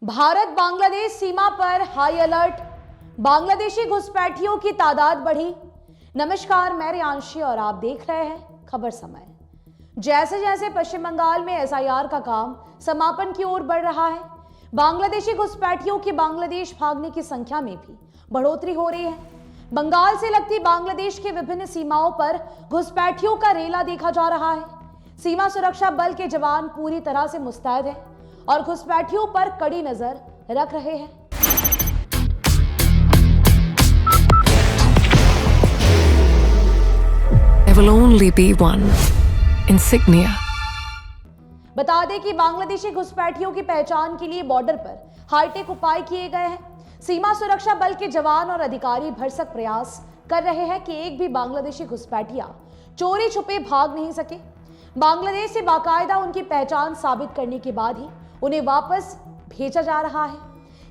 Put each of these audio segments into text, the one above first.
भारत बांग्लादेश सीमा पर high alert, Bangladeshi घुसपैठियों की तादाद बढ़ी। नमस्कार, मैं रियांशी और आप देख रहे हैं खबर समय। जैसे जैसे पश्चिम बंगाल में एसआईआर का काम समापन की ओर बढ़ रहा है, बांग्लादेशी घुसपैठियों की बांग्लादेश भागने की संख्या में भी बढ़ोतरी हो रही है। बंगाल से लगती बांग्लादेश के विभिन्न सीमाओं पर घुसपैठियों का रेला देखा जा रहा है। सीमा सुरक्षा बल के जवान पूरी तरह से मुस्तैद हैं और घुसपैठियों पर कड़ी नजर रख रहे हैं। There will only be one insignia. बता दें कि बांग्लादेशी घुसपैठियों की पहचान के लिए बॉर्डर पर हाईटेक उपाय किए गए हैं। सीमा सुरक्षा बल के जवान और अधिकारी भरसक प्रयास कर रहे हैं कि एक भी बांग्लादेशी घुसपैठिया चोरी छुपे भाग नहीं सके। बांग्लादेश से बाकायदा उनकी पहचान साबित करने के बाद ही उन्हें वापस भेजा जा रहा है।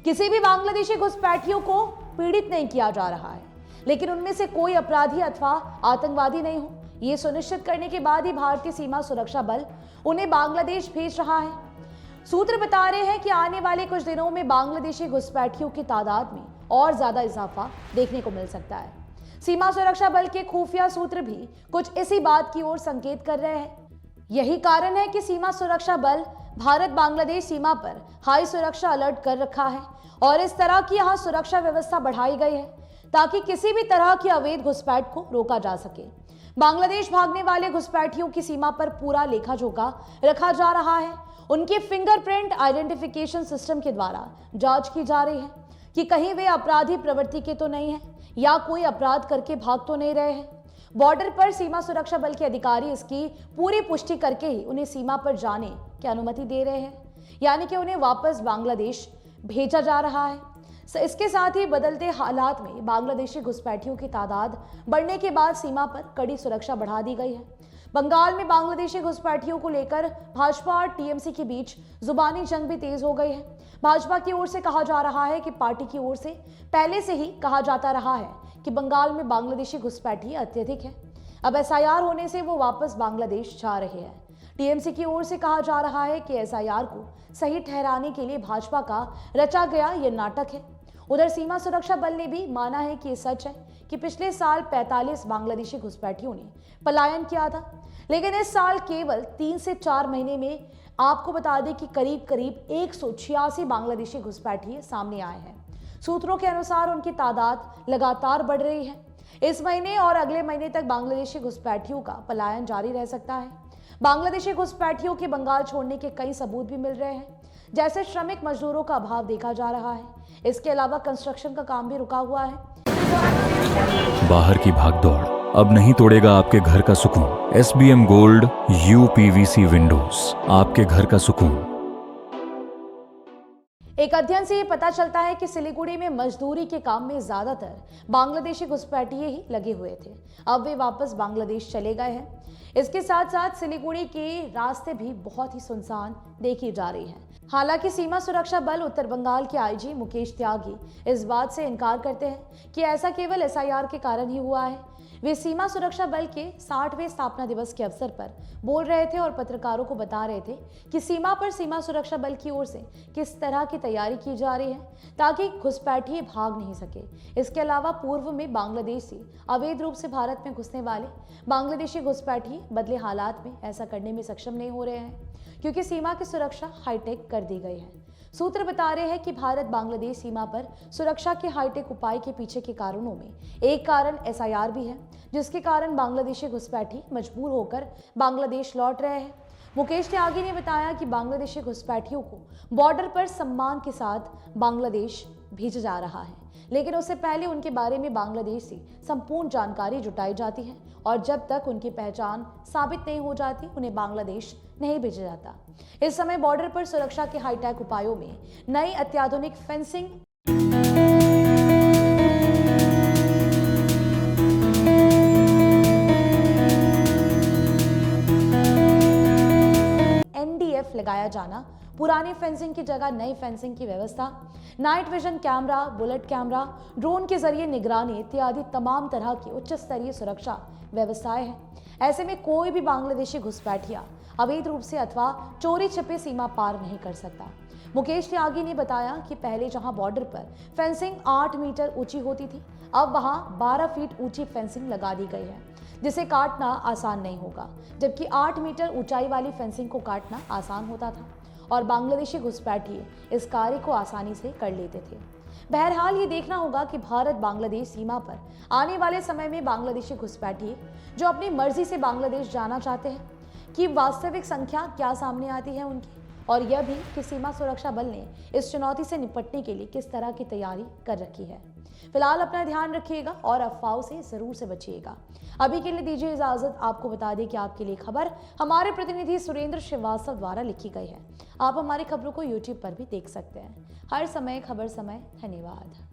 किसी भी बांग्लादेशी घुसपैठियों को पीड़ित नहीं किया जा रहा है, लेकिन उनमें से कोई अपराधी अथवा आतंकवादी नहीं हो, ये सुनिश्चित करने के बाद ही भारतीय सीमा सुरक्षा बल उन्हें बांग्लादेश भेज रहा है। सूत्र बता रहे हैं कि आने वाले कुछ दिनों में बांग्लादेशी घुसपैठियों की तादाद में और ज्यादा इजाफा देखने को मिल सकता है। सीमा सुरक्षा बल के खुफिया सूत्र भी कुछ इसी बात की ओर संकेत कर रहे हैं। यही कारण है कि सीमा सुरक्षा बल भारत बांग्लादेश सीमा पर हाई सुरक्षा अलर्ट कर रखा है और इस तरह की यहाँ सुरक्षा व्यवस्था बढ़ाई गई है ताकि किसी भी तरह की अवैध घुसपैठ को रोका जा सके। बांग्लादेश भागने वाले घुसपैठियों की सीमा पर पूरा लेखा जोखा रखा जा रहा है। उनके फिंगरप्रिंट आइडेंटिफिकेशन सिस्टम के द्वारा जांच की जा रही है कि कहीं वे अपराधी प्रवृत्ति के तो नहीं है या कोई अपराध करके भाग तो नहीं रहे हैं। बॉर्डर पर सीमा सुरक्षा बल के अधिकारी इसकी पूरी पुष्टि करके ही उन्हें सीमा पर जाने की अनुमति दे रहे हैं, यानी कि उन्हें वापस बांग्लादेश भेजा जा रहा है। इसके साथ ही बदलते हालात में बांग्लादेशी घुसपैठियों की तादाद बढ़ने के बाद सीमा पर कड़ी सुरक्षा बढ़ा दी गई है। बंगाल में बांग्लादेशी घुसपैठियों को लेकर भाजपा और टीएमसी के बीच जुबानी जंग भी तेज हो गई है। भाजपा की ओर से कहा जा रहा है कि पार्टी की ओर से पहले से ही कहा जाता रहा है कि बंगाल में बांग्लादेशी घुसपैठी अत्यधिक है। अब एसआईआर होने से वो वापस बांग्लादेश जा रहे हैं। टीएमसी की ओर से कहा जा रहा है कि एसआईआर को सही ठहराने के लिए भाजपा का रचा गया ये नाटक है। उधर सीमा सुरक्षा बल ने भी माना है कि ये सच है कि पिछले साल 45 बांग्लादेशी घुसपैठियों ने पलायन किया था, लेकिन इस साल केवल 3 से 4 महीने में आपको बता दें कि करीब 186 बांग्लादेशी घुसपैठी सामने आए हैं। सूत्रों के अनुसार उनकी तादाद लगातार बढ़ रही है। इस महीने और अगले महीने तक बांग्लादेशी घुसपैठियों का पलायन जारी रह सकता है। बांग्लादेशी घुसपैठियों के बंगाल छोड़ने के कई सबूत भी मिल रहे हैं, जैसे श्रमिक मजदूरों का अभाव देखा जा रहा है। इसके अलावा कंस्ट्रक्शन का काम भी रुका हुआ है। बाहर की भागदौड़ अब नहीं तोड़ेगा आपके घर का सुकून। SBM गोल्ड UPVC विंडोज, आपके घर का सुकून। एक अध्ययन से ये पता चलता है कि सिलीगुड़ी में मजदूरी के काम में ज्यादातर बांग्लादेशी घुसपैठिए ही लगे हुए थे। अब वे वापस बांग्लादेश चले गए हैं। इसके साथ साथ सिलीगुड़ी के रास्ते भी बहुत ही सुनसान देखी जा रही हैं। हालांकि सीमा सुरक्षा बल उत्तर बंगाल के आईजी मुकेश त्यागी इस बात से इनकार करते हैं कि ऐसा केवल एसआईआर के कारण ही हुआ है। वे सीमा सुरक्षा बल के 60वें स्थापना दिवस के अवसर पर बोल रहे थे और पत्रकारों को बता रहे थे कि सीमा पर सीमा सुरक्षा बल की ओर से किस तरह की तैयारी की जा रही है ताकि घुसपैठिए भाग नहीं सके। इसके अलावा पूर्व में बांग्लादेश से अवैध रूप से भारत में घुसने वाले बांग्लादेशी घुसपैठिए बदले हालात में ऐसा करने में सक्षम नहीं हो रहे हैं, क्योंकि सीमा की सुरक्षा हाईटेक कर दी गई है। सूत्र बता रहे हैं कि भारत बांग्लादेश सीमा पर सुरक्षा के हाईटेक उपाय के पीछे के कारणों में एक कारण एसआईआर भी है, जिसके कारण बांग्लादेशी घुसपैठी मजबूर होकर बांग्लादेश लौट रहे हैं। मुकेश त्यागी ने बताया कि बांग्लादेशी घुसपैठियों को बॉर्डर पर सम्मान के साथ बांग्लादेश भेजा जा रहा है, लेकिन उससे पहले उनके बारे में बांग्लादेश से संपूर्ण जानकारी जुटाई जाती है और जब तक उनकी पहचान साबित नहीं हो जाती उन्हें बांग्लादेश नहीं भेजा जाता। इस समय बॉर्डर पर सुरक्षा के हाईटेक उपायों में नई अत्याधुनिक फेंसिंग, NDF लगाया जाना, पुरानी फेंसिंग की जगह नई फेंसिंग की व्यवस्था, night vision camera, bullet camera, drone के जरिए निगरानी इत्यादि तमाम तरह की उच्च स्तरीय सुरक्षा व्यवस्थाएं हैं। ऐसे में कोई भी बांग्लादेशी घुसपैठिया अवैध रूप से अथवा चोरी छिपे सीमा पार नहीं कर सकता। मुकेश त्यागी ने बताया कि पहले जहां बॉर्डर पर फेंसिंग 8 मीटर ऊंची होती थी, अब वहां 12 फीट ऊंची फेंसिंग लगा दी गई है, जिसे काटना आसान नहीं होगा, जबकि 8 मीटर ऊंचाई वाली फेंसिंग को काटना आसान होता था और बांग्लादेशी घुसपैठिए इस कार्य को आसानी से कर लेते थे। बहरहाल ये देखना होगा कि भारत बांग्लादेश सीमा पर आने वाले समय में बांग्लादेशी घुसपैठिए जो अपनी मर्जी से बांग्लादेश जाना चाहते हैं कि वास्तविक संख्या क्या सामने आती है उनकी, और यह भी कि सीमा सुरक्षा बल ने इस चुनौती से निपटने के लिए किस तरह की तैयारी कर रखी है। फिलहाल अपना ध्यान रखिएगा और अफवाहों से जरूर से बचिएगा। अभी के लिए दीजिए इजाजत। आपको बता दें कि आपके लिए खबर हमारे प्रतिनिधि सुरेंद्र श्रीवास्तव द्वारा लिखी गई है। आप हमारी खबरों को YouTube पर भी देख सकते हैं। हर समय खबर समय। धन्यवाद।